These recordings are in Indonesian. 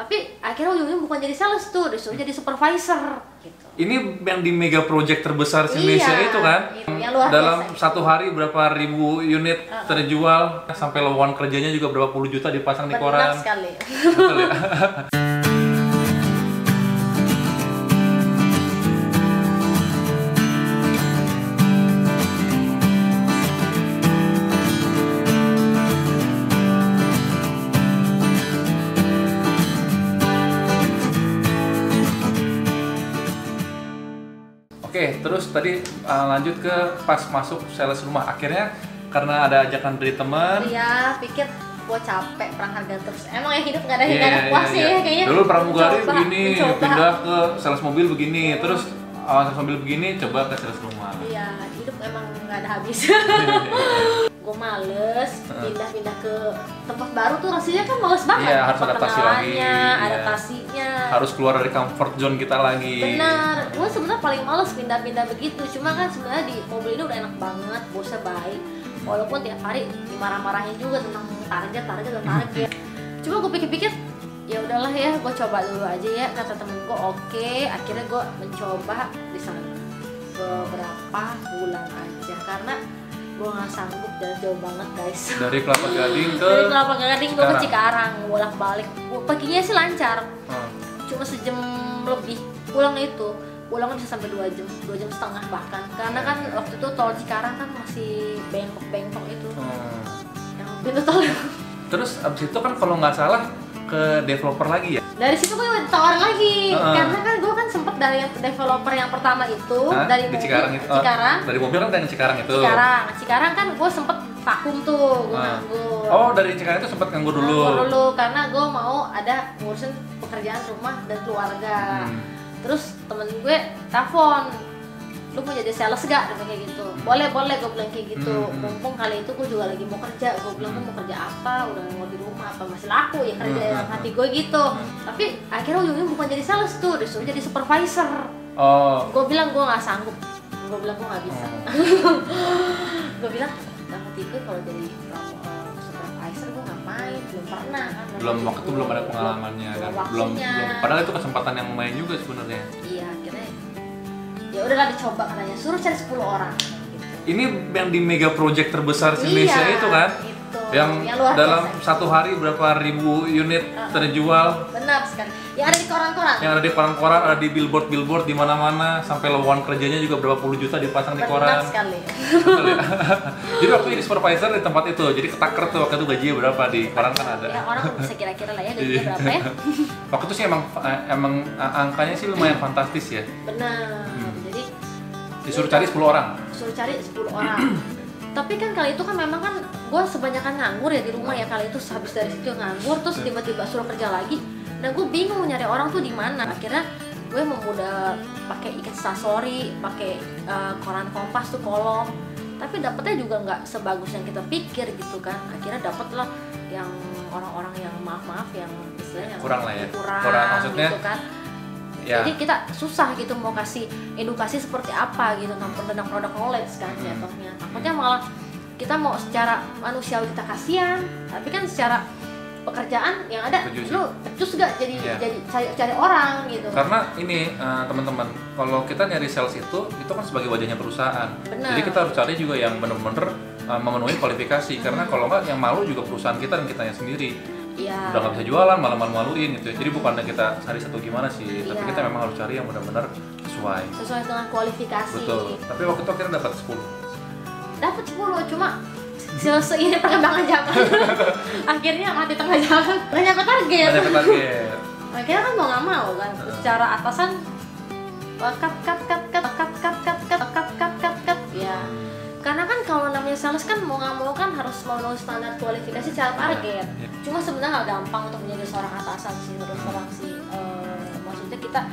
Tapi akhirnya ujung-ujungnya bukan jadi sales tuh, disuruh jadi supervisor gitu. Ini yang di mega project terbesar di Indonesia itu kan? Yang luar dalam biasa, satu hari berapa ribu unit terjual, sampai lowongan kerjanya juga berapa puluh juta dipasang di koran. Benar sekali. Betul ya? Oke, terus tadi lanjut ke pas masuk sales rumah. Akhirnya karena ada ajakan dari teman. Iya, pikir gue capek perang harga terus. Emang ya hidup nggak ada puasnya ya kayaknya. Dulu pramugari begini, mencoba. pindah ke sales mobil begini, terus sales mobil begini, coba ke sales rumah. Iya, hidup emang nggak ada habis. Gue males pindah-pindah ke tempat baru tuh rasanya kan males banget. Iya, harus adaptasi lagi. Adaptasinya. Harus keluar dari comfort zone kita lagi. Benar, gue sebenarnya paling males pindah-pindah begitu. Cuma kan sebenarnya di mobil ini udah enak banget, bosnya baik. Walaupun tiap hari dimarah-marahin juga tentang target. Cuma gue pikir-pikir, ya udahlah ya, gue coba dulu aja ya. Kata temen gue oke. Akhirnya gue mencoba di sana beberapa bulan aja karena gue nggak sanggup dan jauh banget guys. Dari Kelapa Gading ke dari Kelapa Gading gue ke Cikarang, bolak-balik. Paginya sih lancar, cuma sejam lebih. Pulangnya bisa sampai 2 jam, 2 jam setengah bahkan. Karena kan waktu itu tol Cikarang kan masih bengkok itu, yang pintu tol. Terus abis itu kan kalau nggak salah ke developer lagi ya? Dari situ gue ditawarin lagi, karena kan gue kan sempet dari developer yang pertama itu, dari di mobil, Cikarang itu. Cikarang. Dari mobil kan dari Cikarang itu. Cikarang kan gue sempet vakum tuh, gue nganggur. Oh, dari Cikarang itu sempet nganggur dulu. Nganggur dulu karena gue mau ada ngurusin pekerjaan rumah dan keluarga. Terus temen gue telepon, lu mau jadi sales gak? Dia kayak gitu. Boleh, gue bilang kayak gitu. Mumpung kali itu gue juga lagi mau kerja. Gue bilang gue mau kerja apa, udah mau di rumah apa, masih laku ya kerja yang hati gue gitu. Tapi akhirnya ujung-ujungnya bukan jadi sales tuh, disuruh jadi supervisor. Gue bilang gue gak sanggup. Gue bilang gue gak bisa. Gue bilang, dalam hati gue kalau jadi supervisor gue ngapain? Belum pernah kan. Waktu itu belum ada pengalamannya kan. Belum. Padahal itu kesempatan yang lumayan juga sebenarnya. Iya, akhirnya ya udahlah dicoba katanya, suruh cari 10 orang gitu. Ini yang di mega project terbesar di Indonesia itu kan? Itu. Yang luar dalam biasa, satu hari berapa ribu unit terjual. Benar sekali. Yang ada di koran-koran. Yang ada di koran-koran, ada di billboard di mana-mana, sampai lowongan kerjanya juga berapa puluh juta dipasang di koran. Benar sekali. Betul ya? Jadi waktu jadi supervisor di tempat itu, jadi ketaker tuh waktu itu gajinya berapa di koran kan ada. Ya orang bisa kira-kira lah ya gajinya berapa ya. Waktu itu sih emang angkanya sih lumayan fantastis ya. Benar. Jadi disuruh cari 10 orang. Suruh cari 10 orang. Tapi kan kali itu kan memang kan gue sebanyakan nganggur ya di rumah ya, kali itu habis dari situ nganggur terus tiba-tiba suruh kerja lagi. Nah gue bingung nyari orang tuh di mana. Akhirnya gue udah pakai ikan instastory, pakai koran Kompas tuh kolom. Tapi dapetnya juga nggak sebagus yang kita pikir gitu kan. Akhirnya dapet lah yang orang-orang yang maaf yang istilahnya kurang lah ya. Kurang maksudnya gitu kan. Ya. Jadi kita susah gitu mau kasih edukasi seperti apa gitu tentang produk knowledge kan jatuhnya. Takutnya malah kita mau secara manusiawi kita kasihan, tapi kan secara pekerjaan yang ada lu becus gak jadi cari orang gitu. Karena ini teman-teman, kalau kita nyari sales itu kan sebagai wajahnya perusahaan. Benar. Jadi kita harus cari juga yang benar-benar memenuhi kualifikasi. Karena kalau nggak yang malu juga perusahaan kita dan kitanya sendiri. Iya. Udah nggak bisa jualan, malah malu-maluin gitu. Jadi bukannya kita cari satu gimana sih, tapi kita memang harus cari yang benar-benar sesuai dengan kualifikasi. Betul. Tapi waktu itu akhirnya dapat 10. Dapat 10, cuma ini perkembangan zaman. Akhirnya mati tengah jalan, nggak nyampe target. Akhirnya kan mau nggak mau kan, secara atasan cut ya. Karena kan kalau namanya sales kan mau nggak mau kan harus memenuhi standar kualifikasi secara target. Cuma sebenarnya nggak gampang untuk menjadi seorang atasan sih, terus terang sih. Maksudnya kita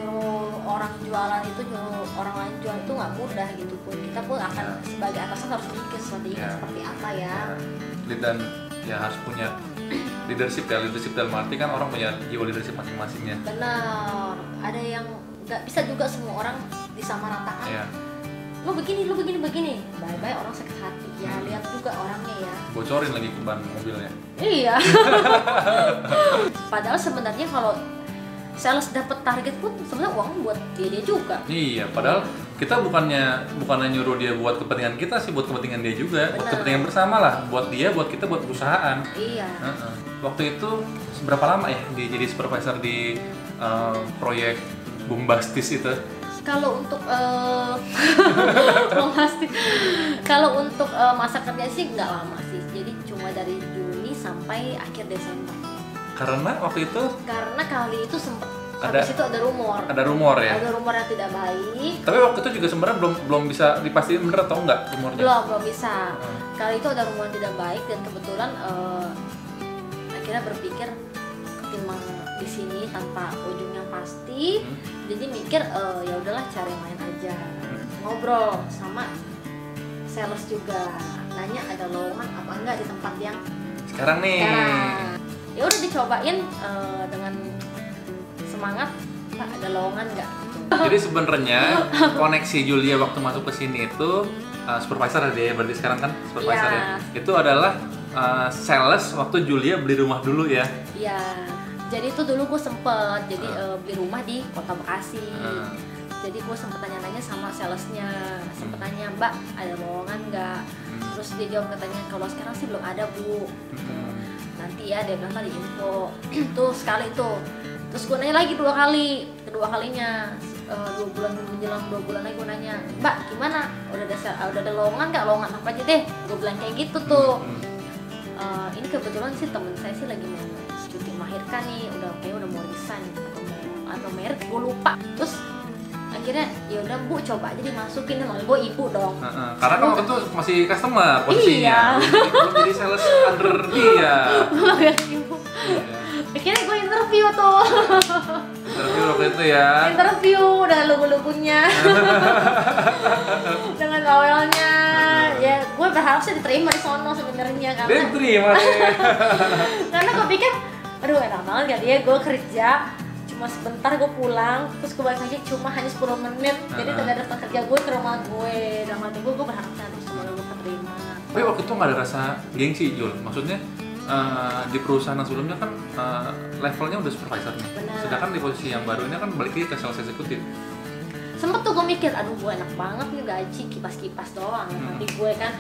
nyuruh orang jualan itu, nyuruh orang lain jual itu nggak mudah gitu pun. Kita pun akan sebagai atasan harus mikir seperti apa ya. Dan ya harus punya leadership dalam arti kan orang punya jiwa leadership masing-masingnya. Benar. Ada yang nggak bisa juga semua orang disamaratakan. lu begini, bye-bye orang sakit hati. Ya lihat juga orangnya ya. Bocorin lagi ke ban mobilnya. Iya. Padahal sebenarnya kalau sales dapat target pun sebenarnya uang buat dia juga. Iya, padahal kita bukannya nyuruh dia buat kepentingan kita sih, buat kepentingan dia juga, buat kepentingan bersama lah, buat dia, buat kita, buat perusahaan. Iya. Waktu itu berapa lama ya dia jadi supervisor di proyek bombastis itu? Kalau untuk masa kerja sih nggak lama sih, jadi cuma dari Juni sampai akhir Desember. Karena waktu itu? Karena kali itu sempat habis itu ada rumor. Ada rumor ya? Ada rumor yang tidak baik. Tapi waktu itu juga sebenarnya belum bisa dipastiin bener atau enggak rumornya? Belum bisa. Kali itu ada rumor tidak baik dan kebetulan akhirnya berpikir ketimbang di sini tanpa ujung yang pasti, jadi mikir ya udahlah cari main aja. Ngobrol sama sales juga, nanya ada lowongan apa enggak di tempat yang sekarang nih. Ya udah dicobain dengan semangat, Pak ada lowongan nggak? Jadi sebenarnya koneksi Julia waktu masuk ke sini itu supervisor dia, berarti sekarang kan supervisor ya. Itu adalah sales waktu Julia beli rumah dulu ya. Iya. Jadi itu dulu gue sempet beli rumah di Kota Bekasi. Jadi gue sempet tanya-tanya sama salesnya, sempet tanya Mbak ada lowongan nggak? Terus dia jawab katanya kalau sekarang sih belum ada Bu. Nanti ya dia bilang tadi info. Tuh sekali tuh. Terus gue nanya lagi kedua kalinya 2 bulan menjelang 2 bulan lagi gue nanya, Mbak gimana? Udah ada lowongan nggak? Lowongan apa aja deh? Gue bilang kayak gitu tuh. Ini kebetulan sih temen saya sih lagi mau cuti melahirkan nih, udah mau resign atau merek gue lupa. Terus akhirnya ya udah Bu coba aja dimasukin, emang gue ibu dong. Karena kan waktu itu masih customer posisinya, belum jadi sales under dia. Ibu. Akhirnya gue interview tuh. Interview waktu itu ya. Interview dengan logo-logonya, dengan bawelnya. Ya gue berharap sih diterima di sono sebenarnya karena. Diterima deh. Karena gue pikir, aduh enak banget kan dia, gue kerja cuma sebentar gue pulang, terus gue balik lagi cuma hanya 10 menit. Jadi tidak datang kerja gue ke rumah gue. Dalam hati gue berharap nanti semoga gue keterima. Tapi waktu itu nggak ada rasa gengsi Jul, maksudnya di perusahaan yang sebelumnya kan levelnya udah supervisor nih. Sedangkan di posisi yang baru ini kan balik lagi ke sales eksekutif. Sempet tuh gue mikir, aduh gue enak banget nih gaji kipas-kipas doang. Nanti gue kan,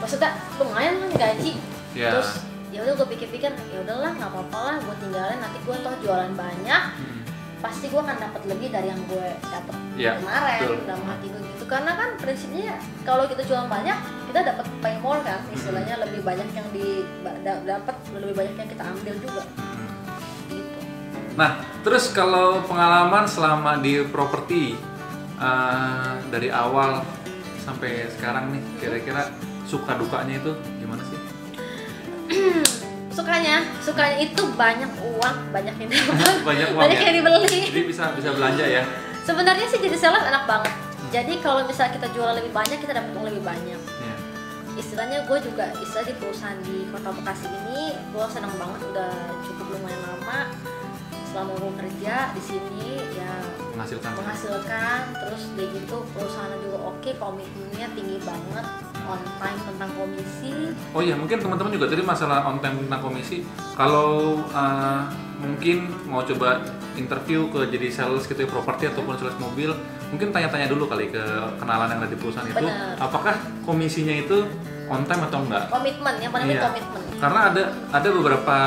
maksudnya lumayan kan gaji. Terus ya udah gue pikir-pikir, ya udahlah nggak apa-apa lah, gue tinggalin. Nanti gue toh jualan banyak, pasti gue akan dapat lebih dari yang gue dapat kemarin. Dalam hati gue gitu, karena kan prinsipnya kalau kita jualan banyak, kita dapat payment kan, istilahnya lebih banyak yang dapat, lebih banyak yang kita ambil juga. Gitu. Nah, terus kalau pengalaman selama di properti dari awal sampai sekarang nih, kira-kira suka dukanya itu gimana sih? Sukanya itu banyak uang, banyak yang dapat, banyak yang dibeli. Jadi bisa belanja ya. Sebenarnya sih jadi sales enak banget. Jadi kalau misalnya kita jual lebih banyak, kita dapat uang lebih banyak. Istilahnya gue juga di perusahaan di Kota Bekasi ini, gue senang banget, udah cukup lumayan lama. Selama gue kerja di sini ya menghasilkan, terus udah gitu perusahaan juga oke, komitmennya tinggi banget, on time tentang komisi. Oh iya, mungkin teman-teman juga tadi masalah on time tentang komisi. Kalau mungkin mau coba interview ke jadi sales gitu ya, properti ataupun sales mobil, mungkin tanya-tanya dulu kali ke kenalan yang ada di perusahaan itu. Apakah komisinya itu on time atau enggak? Komitmen, yang paling penting komitmen. Karena ada beberapa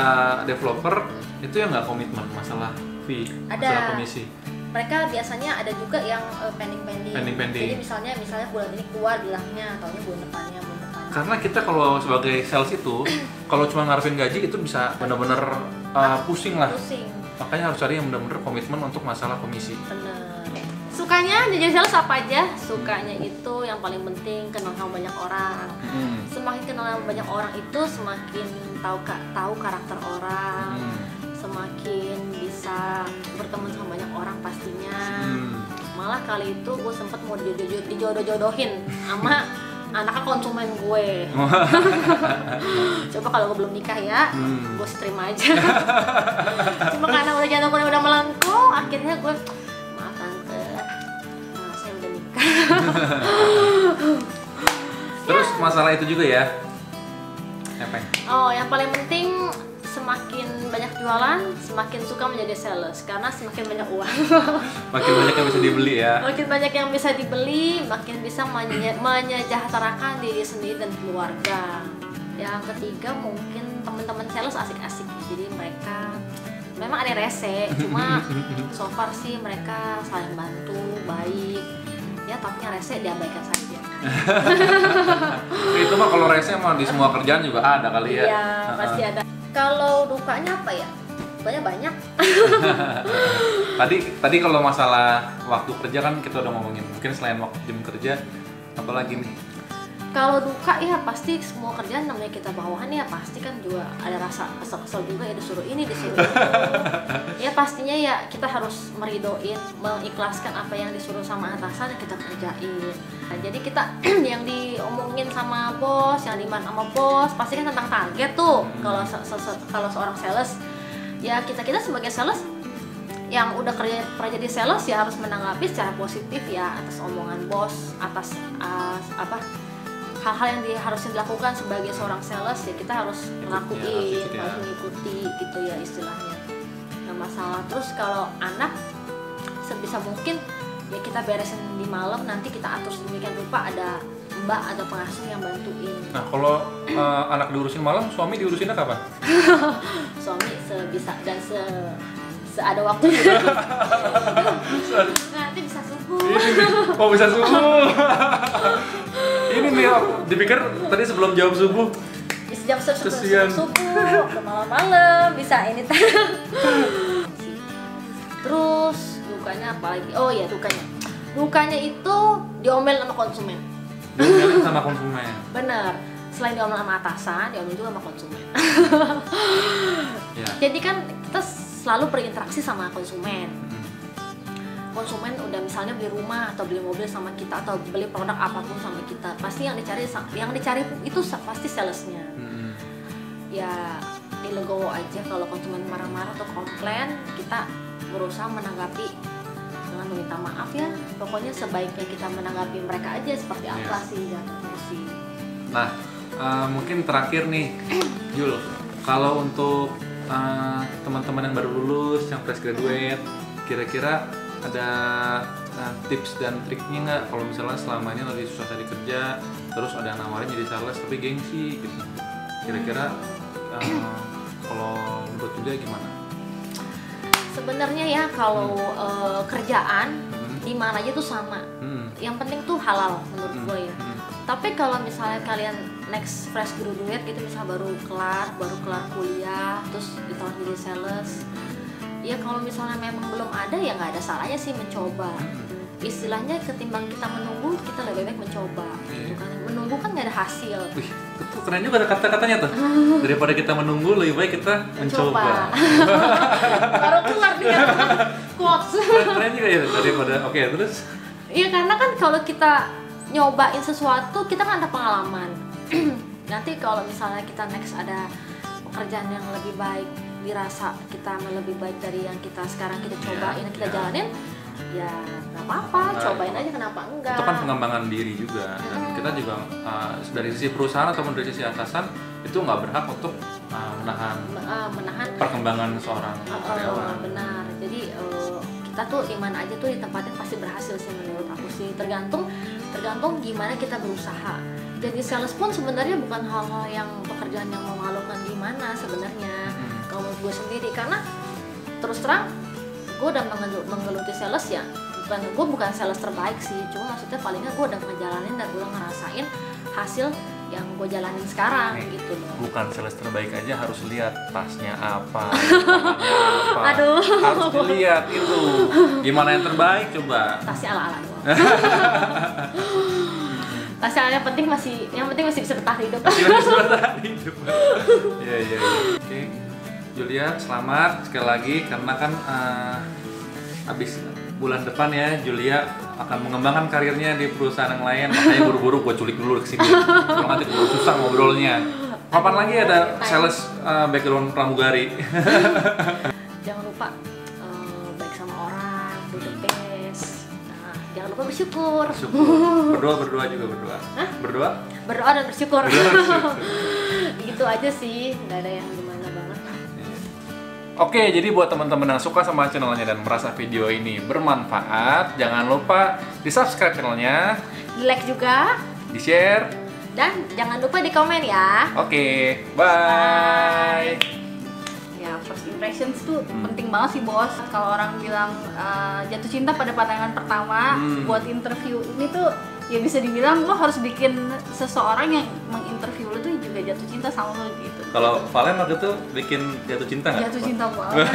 developer itu yang nggak komitmen masalah fee, masalah komisi. Mereka biasanya ada juga yang pending. Jadi misalnya bulan ini keluar bilangnya, ataunya bulan depannya. Karena kita kalau sebagai sales itu, kalau cuma ngarepin gaji itu bisa benar-benar pusing lah. Makanya harus cari yang benar-benar komitmen untuk masalah komisi. Bener. Sukanya jadi sales apa aja? Sukanya itu yang paling penting kenal sama banyak orang. Semakin kenal sama banyak orang itu semakin tahu karakter orang. Semakin bisa berteman sama banyak orang pastinya. Malah kali itu gue sempet mau dijodoh-jodohin sama anaknya konsumen gue. Coba kalau gue belum nikah ya, gue terima aja. Cuma karena udah jadwalnya udah melengkung, akhirnya gue maaf tante, saya udah nikah. masalah itu juga ya. Apa? Oh, yang paling penting semakin banyak jualan, semakin suka menjadi sales karena semakin banyak uang. Makin banyak yang bisa dibeli ya. Makin banyak yang bisa dibeli, makin bisa menyejahterakan diri sendiri dan keluarga. Yang ketiga mungkin teman-teman sales asik-asik, jadi mereka memang ada rese, cuma so far sih mereka saling bantu, baik. Ya tapi yang rese diabaikan saja. Itu mah kalau rese mah di semua kerjaan juga ada kali ya. Iya, pasti ada. Kalau dukanya apa ya? Banyak. Tadi kalau masalah waktu kerja kan kita udah ngomongin. Mungkin selain waktu jam kerja, apalagi nih? Kalau duka ya pasti semua kerjaan namanya kita bawahan ya pasti kan juga ada rasa kesel-kesel juga ya disuruh ini disuruh itu. Ya pastinya ya kita harus meridoin, mengikhlaskan apa yang disuruh sama atasan yang kita kerjain. Nah, jadi kita yang diomongin sama bos, yang dimana sama bos pasti kan tentang target tuh. Kalau seorang sales ya kita sebagai sales yang udah pernah jadi sales ya harus menanggapi secara positif ya atas omongan bos, atas hal-hal yang harus dilakukan sebagai seorang sales ya kita harus ngelakuin, harus mengikuti gitu ya istilahnya. Nggak masalah. Terus kalau anak sebisa mungkin ya kita beresin di malam, nanti kita atur sedemikian rupa ada mbak atau pengasuh yang bantuin. Nah kalau anak diurusin malam, suami diurusinnya kapan? Suami sebisa dan seada waktunya. Nanti bisa subuh. Oh bisa subuh. Ini nih dipikir tadi sebelum jam subuh. Jam subuh, malam-malam bisa ini. Terus dukanya apa lagi? Oh iya dukanya itu diomel sama konsumen. Diomelin sama konsumen. Bener. Selain diomel sama atasan, diomel juga sama konsumen. Ya. Jadi kan kita selalu berinteraksi sama konsumen. Konsumen udah misalnya beli rumah atau beli mobil sama kita atau beli produk apapun sama kita, pasti yang dicari itu pasti salesnya. Ya dilegowo aja kalau konsumen marah-marah atau komplain, kita berusaha menanggapi dengan meminta maaf ya. Pokoknya sebaiknya kita menanggapi mereka aja seperti apa sih jatuhnya sih. Nah mungkin terakhir nih Jul, kalau untuk teman-teman yang baru lulus, yang fresh graduate, kira-kira ada tips dan triknya nggak kalau misalnya selama ini lagi susah cari kerja, terus ada yang nawarin jadi sales tapi gengsi gitu. Kira-kira kalau menurut Julia gimana? Sebenarnya ya kalau kerjaan di mana aja tuh sama. Yang penting tuh halal menurut gue ya. Tapi kalau misalnya kalian next fresh graduate gitu, misalnya baru kelar kuliah, terus ditawar jadi sales, ya kalau misalnya memang belum ada ya nggak ada salahnya sih mencoba. Istilahnya ketimbang kita menunggu, kita lebih baik mencoba. Gitu kan. Menunggu kan nggak ada hasil. Wih, itu keren juga ada kata-katanya tuh. Daripada kita menunggu, lebih baik kita mencoba. Baru keluar dia quotes. Keren juga ya daripada. Oke, terus? Iya karena kan kalau kita nyobain sesuatu, kita kan ada pengalaman. Nanti kalau misalnya kita next ada pekerjaan yang lebih baik, dirasa kita lebih baik dari yang kita sekarang kita cobain, kita jalanin, ya nggak apa-apa, cobain aja, kenapa enggak. Itu kan pengembangan diri juga. Dan kita juga dari sisi perusahaan ataupun dari sisi atasan itu nggak berhak untuk menahan perkembangan seorang karyawan. Benar. Jadi kita tuh di mana aja tuh ditempatin pasti berhasil sih menurut aku sih. Tergantung gimana kita berusaha. Jadi sales pun sebenarnya bukan hal-hal yang pekerjaan yang memalukan gimana sebenarnya. Kalau menurut gue sendiri, karena terus terang gue udah menggeluti sales ya. Gue bukan sales terbaik sih, cuma maksudnya palingnya gue udah ngejalanin dan gue udah ngerasain hasil yang gue jalanin sekarang gitu loh. Bukan sales terbaik aja, harus lihat tasnya apa, apa. Aduh. Harus dilihat itu. Gimana yang terbaik coba? Tasnya ala-ala doang. Tasnya yang penting masih bisa bertahan hidup. Masih bisa bertahan hidup. Iya. Oke. Julia, selamat sekali lagi karena kan habis bulan depan ya Julia akan mengembangkan karirnya di perusahaan yang lain, makanya buru-buru gue culik dulu ke sini. Kalau nanti gue susah ngobrolnya. Kapan lagi ada sales background pramugari? Jangan lupa baik sama orang, do the best. Jangan lupa bersyukur. Berdoa juga berdoa. Hah? Berdoa? berdoa dan bersyukur. Bersyukur. Gitu aja sih, nggak ada yang gimana banget. Oke, jadi buat teman-teman yang suka sama channelnya dan merasa video ini bermanfaat, jangan lupa di subscribe channelnya, Di like juga, di share, dan jangan lupa di komen ya. Oke, bye. Ya, first impressions tuh penting banget sih bos. Kalau orang bilang jatuh cinta pada pandangan pertama, buat interview ini tuh ya bisa dibilang lo harus bikin seseorang yang menginterview lo tuh juga jatuh cinta sama lo gitu. Kalau Valen waktu itu bikin jatuh cinta nggak? Jatuh cinta banget.